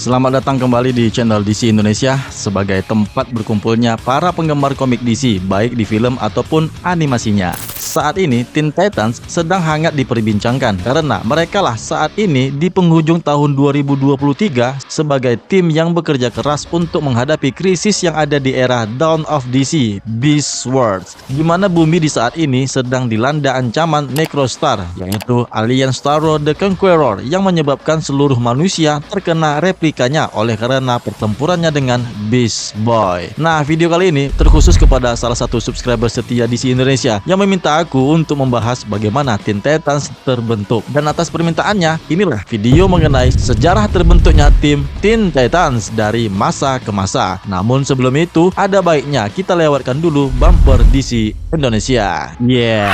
Selamat datang kembali di channel DC Indonesia sebagai tempat berkumpulnya para penggemar komik DC baik di film ataupun animasinya. Saat ini Teen Titans sedang hangat diperbincangkan karena mereka lah saat ini di penghujung tahun 2023 sebagai tim yang bekerja keras untuk menghadapi krisis yang ada di era Dawn of DC, Beast Wars, di mana bumi di saat ini sedang dilanda ancaman Necrostar, yaitu alien Starro the Conqueror yang menyebabkan seluruh manusia terkena replikanya oleh karena pertempurannya dengan Beast Boy. Nah, video kali ini terkhusus kepada salah satu subscriber setia DC Indonesia yang meminta aku untuk membahas bagaimana Teen Titans terbentuk. Dan atas permintaannya, inilah video mengenai sejarah terbentuknya tim Teen Titans dari masa ke masa. Namun sebelum itu, ada baiknya kita lewatkan dulu bumper DC Indonesia. Yeah.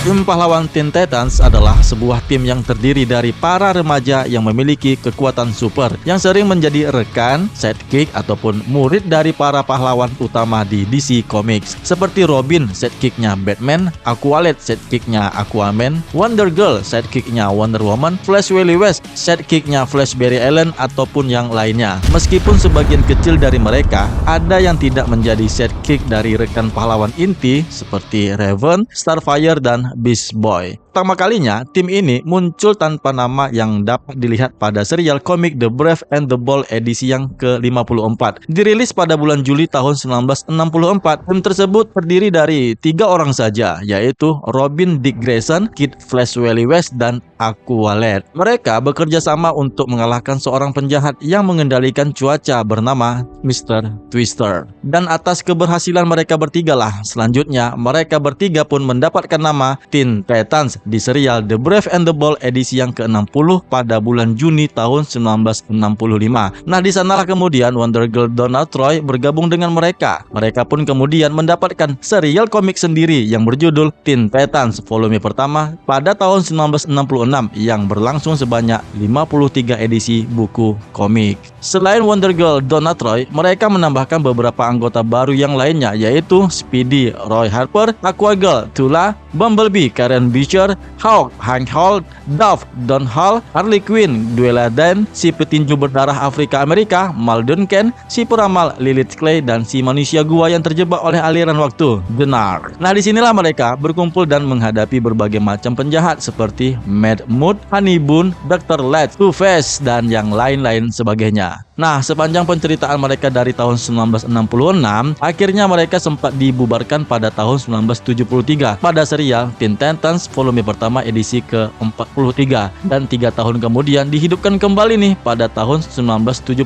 Tim pahlawan Teen Titans adalah sebuah tim yang terdiri dari para remaja yang memiliki kekuatan super yang sering menjadi rekan, sidekick ataupun murid dari para pahlawan utama di DC Comics seperti Robin, sidekicknya Batman, Aqualad, sidekicknya Aquaman, Wonder Girl, sidekicknya Wonder Woman, Flash Wally West, sidekicknya Flash Barry Allen ataupun yang lainnya. Meskipun sebagian kecil dari mereka ada yang tidak menjadi sidekick dari rekan pahlawan inti seperti Raven, Starfire, dan Beast Boy. Pertama kalinya, tim ini muncul tanpa nama yang dapat dilihat pada serial komik The Brave and the Bold edisi yang ke-54. Dirilis pada bulan Juli tahun 1964, tim tersebut terdiri dari 3 orang saja, yaitu Robin Dick Grayson, Kid Flash Wally West, dan Aqualad. Mereka bekerja sama untuk mengalahkan seorang penjahat yang mengendalikan cuaca bernama Mr. Twister. Dan atas keberhasilan mereka bertiga lah, selanjutnya mereka bertiga pun mendapatkan nama Teen Titans di serial The Brave and the Bold edisi yang ke-60 pada bulan Juni tahun 1965. Nah, di sanalah kemudian Wonder Girl Donna Troy bergabung dengan mereka. Mereka pun kemudian mendapatkan serial komik sendiri yang berjudul Teen Titans volume pertama pada tahun 1966 yang berlangsung sebanyak 53 edisi buku komik. Selain Wonder Girl Donna Troy, mereka menambahkan beberapa anggota baru yang lainnya, yaitu Speedy Roy Harper, Aquagirl Tula, Bumblebee Karen Beecher, Hawk Hank Holt, Dove Don Hall, Harley Quinn Duela Dan, si petinju berdarah Afrika Amerika Mal Duncan, si peramal Lilith Clay, dan si manusia gua yang terjebak oleh aliran waktu Genar. Nah, disinilah mereka berkumpul dan menghadapi berbagai macam penjahat seperti Mad Mood, Honey Boon, Dr. Light, Two-Face, dan yang lain-lain sebagainya. Nah, sepanjang penceritaan mereka dari tahun 1966, akhirnya mereka sempat dibubarkan pada tahun 1973 pada serial Teen Titans volume pertama edisi ke-43, dan 3 tahun kemudian dihidupkan kembali nih pada tahun 1976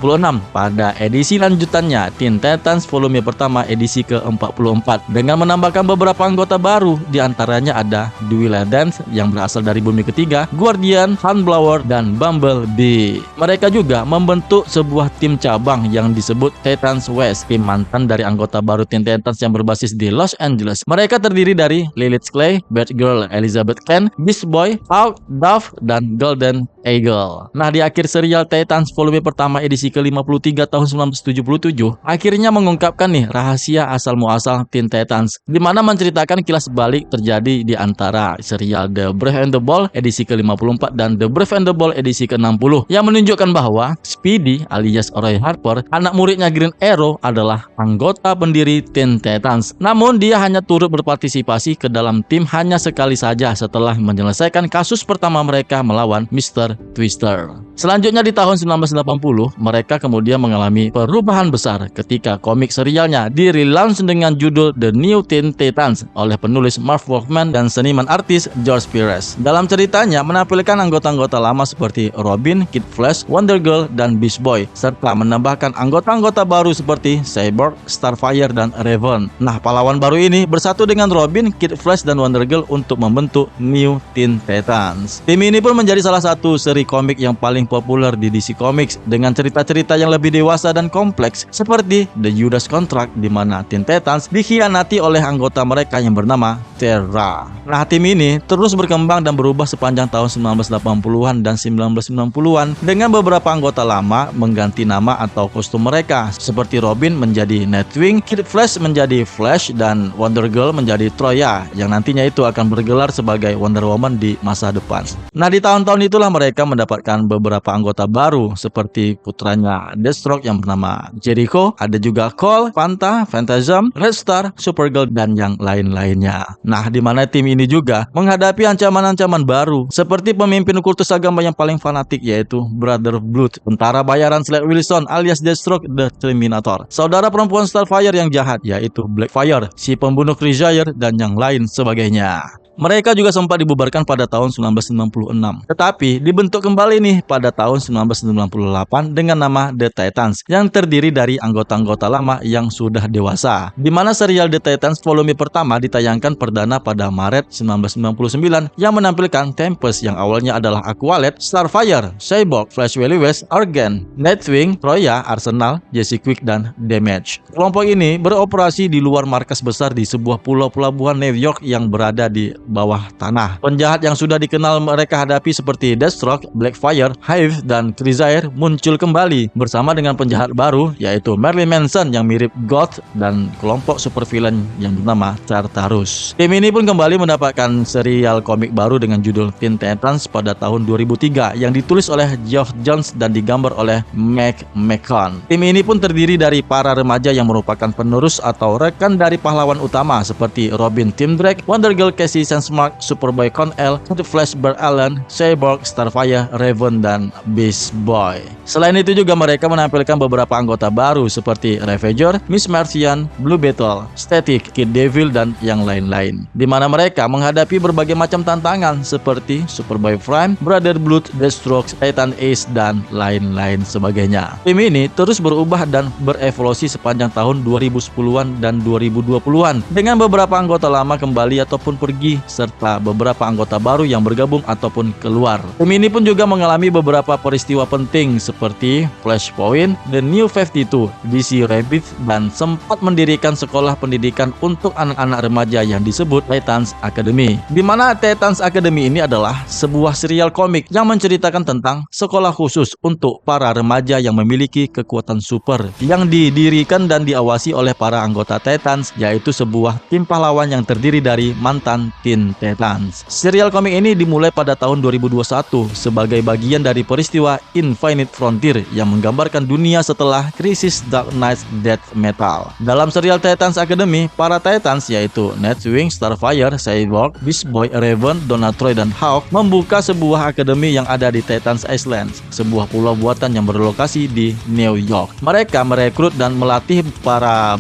pada edisi lanjutannya Teen Titans volume pertama edisi ke-44 dengan menambahkan beberapa anggota baru, diantaranya ada Duela Dance yang berasal dari bumi ketiga, Guardian, Hornblower, dan Bumblebee. Mereka juga membentuk sebuah tim cabang yang disebut Titans West, tim mantan dari anggota baru Teen Titans yang berbasis di Los Angeles. Mereka terdiri dari Lilith Clay, Batgirl Elizabeth Kent, Beast Boy, Hawk, Dove, dan Golden Eagle. Nah, di akhir serial Titans volume pertama edisi ke-53 tahun 1977, akhirnya mengungkapkan nih rahasia asal muasal Teen Titans, di mana menceritakan kilas balik terjadi di antara serial The Brave and the Bold edisi ke-54 dan The Brave and the Bold edisi ke-60 yang menunjukkan bahwa Speedy alias Roy Harper, anak muridnya Green Arrow, adalah anggota pendiri Teen Titans. Namun dia hanya turut berpartisipasi ke dalam tim hanya sekali saja setelah menyelesaikan kasus pertama mereka melawan Mr. Twister. Selanjutnya di tahun 1980, mereka kemudian mengalami perubahan besar ketika komik serialnya di-relaunch dengan judul The New Teen Titans oleh penulis Marv Wolfman dan seniman artis George Perez. Dalam ceritanya menampilkan anggota-anggota lama seperti Robin, Kid Flash, Wonder Girl, dan Beast Boy, serta menambahkan anggota-anggota baru seperti Cyborg, Starfire, dan Raven. Nah, pahlawan baru ini bersatu dengan Robin, Kid Flash, dan Wonder Girl untuk membentuk New Teen Titans. Tim ini pun menjadi salah satu seri komik yang paling populer di DC Comics dengan cerita-cerita yang lebih dewasa dan kompleks seperti The Judas Contract, di mana Teen Titans dikhianati oleh anggota mereka yang bernama Terra. Nah, tim ini terus berkembang dan berubah sepanjang tahun 1980-an dan 1990-an dengan beberapa anggota lama mengganti nama atau kostum mereka, seperti Robin menjadi Nightwing, Kid Flash menjadi Flash, dan Wonder Girl menjadi Troya yang nantinya itu akan bergelar sebagai Wonder Woman di masa depan. Nah, di tahun-tahun itulah mereka mendapatkan beberapa anggota baru seperti putranya Deathstroke yang bernama Jericho, ada juga Cole, Fanta, Phantasm, Red Star, Supergirl, dan yang lain-lainnya. Nah, di mana tim ini juga menghadapi ancaman-ancaman baru seperti pemimpin kultus agama yang paling fanatik, yaitu Brother Blood, tentara bayaran Slade Wilson alias Deathstroke the Terminator, saudara perempuan Starfire yang jahat yaitu Blackfire, si pembunuh Chris-Jair, dan yang lain sebagainya. Mereka juga sempat dibubarkan pada tahun 1996, tetapi dibentuk kembali nih pada tahun 1998 dengan nama The Titans yang terdiri dari anggota-anggota lama yang sudah dewasa. Di mana serial The Titans volume pertama ditayangkan perdana pada Maret 1999 yang menampilkan Tempest yang awalnya adalah Aqualad, Starfire, Cyborg, Flash West, Argent, Nightwing, Troya, Arsenal, Jesse Quick, dan Damage. Kelompok ini beroperasi di luar markas besar di sebuah pulau pelabuhan New York yang berada di bawah tanah. Penjahat yang sudah dikenal mereka hadapi seperti Deathstroke, Blackfire, Hive, dan Chris-Jair muncul kembali bersama dengan penjahat baru yaitu Marilyn Manson yang mirip Goth dan kelompok supervillain yang bernama Tartarus. Tim ini pun kembali mendapatkan serial komik baru dengan judul Teen Titans pada tahun 2003 yang ditulis oleh Geoff Johns dan digambar oleh Mike McCann. Tim ini pun terdiri dari para remaja yang merupakan penerus atau rekan dari pahlawan utama seperti Robin Tim Drake, Wonder Girl Cassie Smart, Superboy Con-El, The Flash Barry Allen, Cyborg, Starfire, Raven, dan Beast Boy. Selain itu juga mereka menampilkan beberapa anggota baru seperti Ravager, Miss Martian, Blue Beetle, Static, Kid Devil, dan yang lain-lain. Di mana mereka menghadapi berbagai macam tantangan seperti Superboy Prime, Brother Blood, Deathstroke, Titan Ace, dan lain-lain sebagainya. Tim ini terus berubah dan berevolusi sepanjang tahun 2010-an dan 2020-an dengan beberapa anggota lama kembali ataupun pergi serta beberapa anggota baru yang bergabung ataupun keluar. Tim ini pun juga mengalami beberapa peristiwa penting seperti Flashpoint, The New 52, DC Rabbit, dan sempat mendirikan sekolah pendidikan untuk anak-anak remaja yang disebut Titans Academy. Di mana Titans Academy ini adalah sebuah serial komik yang menceritakan tentang sekolah khusus untuk para remaja yang memiliki kekuatan super yang didirikan dan diawasi oleh para anggota Titans, yaitu sebuah tim pahlawan yang terdiri dari mantan Teen Titans. Serial komik ini dimulai pada tahun 2021 sebagai bagian dari peristiwa Infinite Frontier yang menggambarkan dunia setelah krisis Dark Knight Death Metal. Dalam serial Titans Academy, para Titans yaitu Nightwing, Starfire, Cyborg, Beast Boy, Raven, Donna Troy, dan Hawk membuka sebuah akademi yang ada di Titans Island, sebuah pulau buatan yang berlokasi di New York. Mereka merekrut dan melatih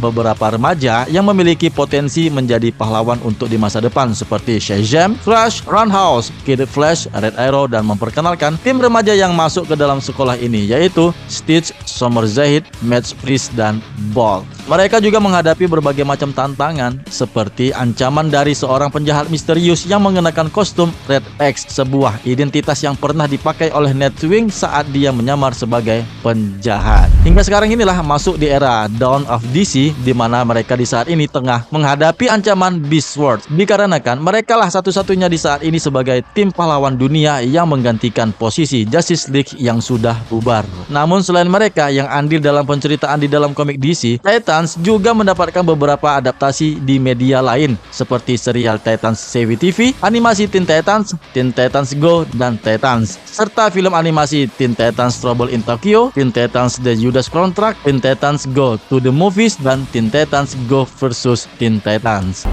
beberapa remaja yang memiliki potensi menjadi pahlawan untuk di masa depan seperti Shazam, Flash, Roundhouse, Kid Flash, Red Arrow, dan memperkenalkan tim remaja yang masuk ke dalam sekolah ini yaitu Stitch, Summer Zahid, Matt Priest, dan Bolt. Mereka juga menghadapi berbagai macam tantangan seperti ancaman dari seorang penjahat misterius yang mengenakan kostum Red X, sebuah identitas yang pernah dipakai oleh Nightwing saat dia menyamar sebagai penjahat. Hingga sekarang inilah masuk di era Dawn of DC di mana mereka di saat ini tengah menghadapi ancaman Beast Wars dikarenakan mereka lah satu-satunya di saat ini sebagai tim pahlawan dunia yang menggantikan posisi Justice League yang sudah bubar. Namun selain mereka yang andil dalam penceritaan di dalam komik DC, Titans juga mendapatkan beberapa adaptasi di media lain seperti serial Titans Save TV, animasi Teen Titans Go, dan Titans, serta film animasi Teen Titans Trouble in Tokyo, Teen Titans The Judas Contract, Teen Titans Go to the Movies, dan Teen Titans Go vs Teen Titans.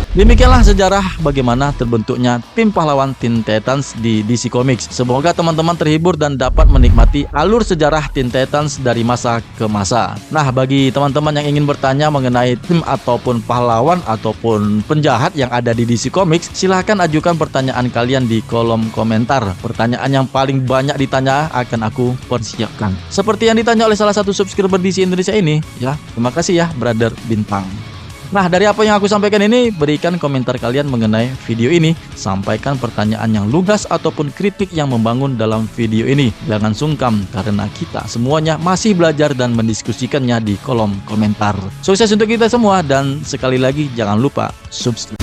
Demikianlah sejarah bagaimana terbentuknya tim pahlawan Teen Titans di DC Comics. Semoga teman-teman terhibur dan dapat menikmati alur sejarah Teen Titans dari masa ke masa. Nah, bagi teman-teman yang ingin bertanya mengenai tim ataupun pahlawan ataupun penjahat yang ada di DC Comics, silahkan ajukan pertanyaan kalian di kolom komentar. Pertanyaan yang paling banyak ditanya akan aku persiapkan. Seperti yang ditanya oleh salah satu subscriber DC Indonesia ini, ya. Terima kasih ya, Brother Bintang. Nah, dari apa yang aku sampaikan ini, berikan komentar kalian mengenai video ini. Sampaikan pertanyaan yang lugas ataupun kritik yang membangun dalam video ini. Jangan sungkan, karena kita semuanya masih belajar dan mendiskusikannya di kolom komentar. Sukses untuk kita semua, dan sekali lagi jangan lupa subscribe.